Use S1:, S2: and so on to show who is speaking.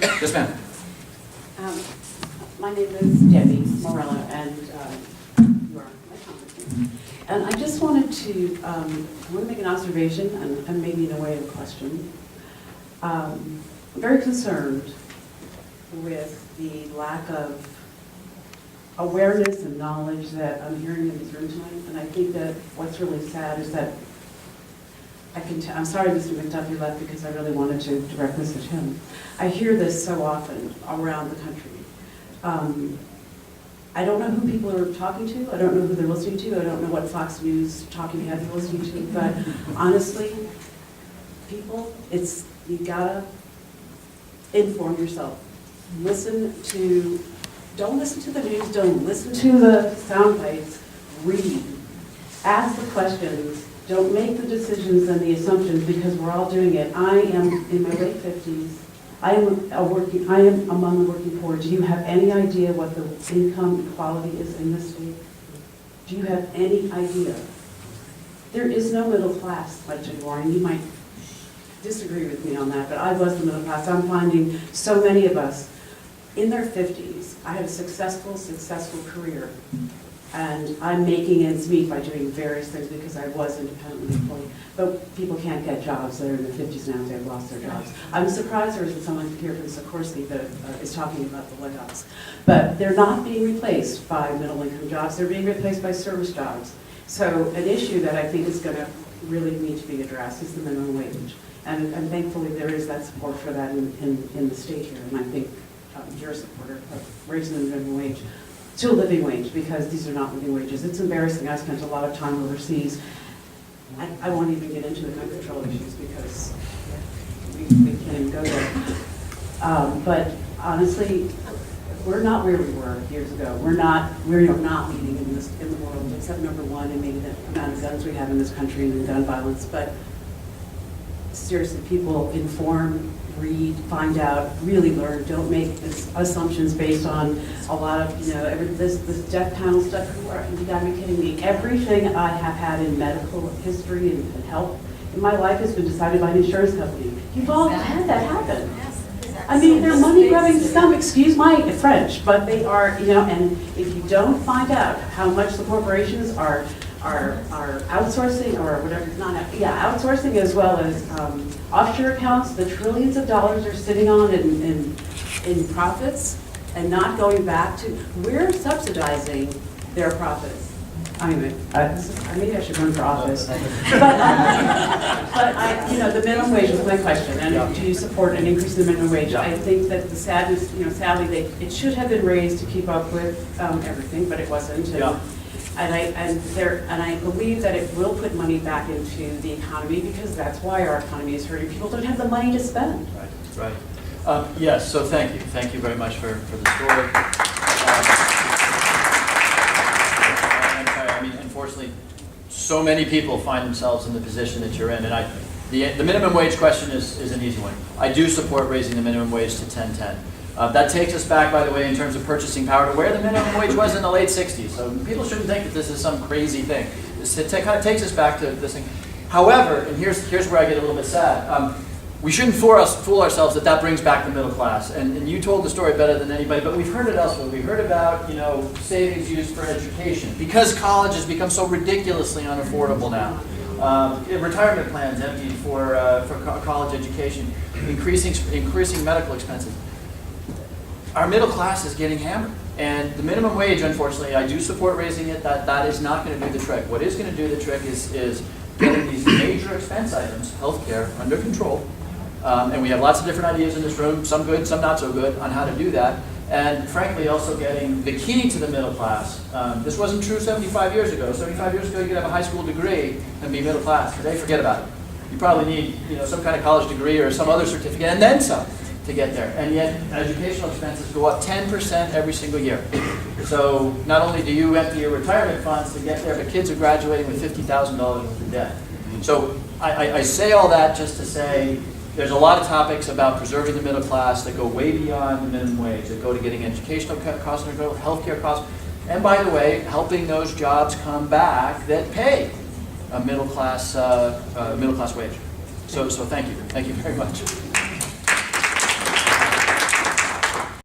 S1: Yes, ma'am.
S2: My name is Debbie Morella, and you are my congressman. And I just wanted to, I want to make an observation and maybe in a way a question. I'm very concerned with the lack of awareness and knowledge that I'm hearing in this room tonight. And I think that what's really sad is that I'm sorry Mr. McDuffie left because I really wanted to direct message him. I hear this so often around the country. I don't know who people are talking to. I don't know who they're listening to. I don't know what Fox News talking heads are listening to. But honestly, people, you gotta inform yourself. Don't listen to the news. Don't listen to the sound bites. Read. Ask the questions. Don't make the decisions and the assumptions because we're all doing it. I am in my late 50s. I am among the working poor. Do you have any idea what the income equality is in this state? Do you have any idea? There is no middle class much anymore, and you might disagree with me on that, but I was the middle class. I'm finding so many of us in their 50s. I had a successful career. And I'm making ends meet by doing various things because I was independently employed. But people can't get jobs that are in their 50s now. They've lost their jobs. I'm surprised there isn't someone here from Sikorsky that is talking about the layoffs. But they're not being replaced by middle-income jobs. They're being replaced by service jobs. So an issue that I think is going to really need to be addressed is the minimum wage. And thankfully there is that support for that in the state here. And I think you're a supporter of raising the minimum wage to a living wage, because these are not living wages. It's embarrassing. I spent a lot of time overseas. I won't even get into the gun control issues because we can't even go there. But honestly, we're not where we were years ago. We're not leading in the world, except number one, and maybe the amount of guns we have in this country and gun violence. But seriously, people inform, read, find out, really learn. Don't make assumptions based on a lot of, this death panel stuff. You gotta be kidding me. Everything I have had in medical history and health in my life has been decided by an insurance company. You've all had that happen. I mean, they're money-grubbing scum, excuse my French, but they are, and if you don't find out how much the corporations are outsourcing or whatever, outsourcing as well as offshore accounts, the trillions of dollars are sitting on in profits and not going back to, we're subsidizing their profits. Anyway, maybe I should run for office. But the minimum wage was my question, and do you support an increase in the minimum wage? I think that the sadness, sadly, it should have been raised to keep up with everything, but it wasn't. And I believe that it will put money back into the economy because that's why our economy is hurting. People don't have the money to spend.
S1: Right. Yes. So thank you very much for the story. I mean, unfortunately, so many people find themselves in the position that you're in, and the minimum wage question is an easy one. I do support raising the minimum wage to 10.10. That takes us back, by the way, in terms of purchasing power to where the minimum wage was in the late 60s. So people shouldn't think that this is some crazy thing. It kind of takes us back to this thing. However, and here's where I get a little bit sad, we shouldn't fool ourselves that brings back the middle class. And you told the story better than anybody, but we've heard it elsewhere. We've heard about savings used for education because college has become so ridiculously unaffordable now. Retirement plans emptied for college education, increasing medical expenses. Our middle class is getting hammered. And the minimum wage, unfortunately, I do support raising it. That is not going to do the trick. What is going to do the trick is getting these major expense items, healthcare, under control. And we have lots of different ideas in this room, some good, some not so good, on how to do that. And frankly, also getting the key to the middle class. This wasn't true 75 years ago. 75 years ago, you could have a high school degree and be middle class. Today, forget about it. You probably need some kind of college degree or some other certificate, and then some to get there. And yet, educational expenses go up 10% every single year. So not only do you empty your retirement funds to get there, but kids are graduating with $50,000 worth of debt. So I say all that just to say there's a lot of topics about preserving the middle class that go way beyond the minimum wage, that go to getting educational costs under control, healthcare costs, and by the way, helping those jobs come back that pay a middle class wage. So thank you very much.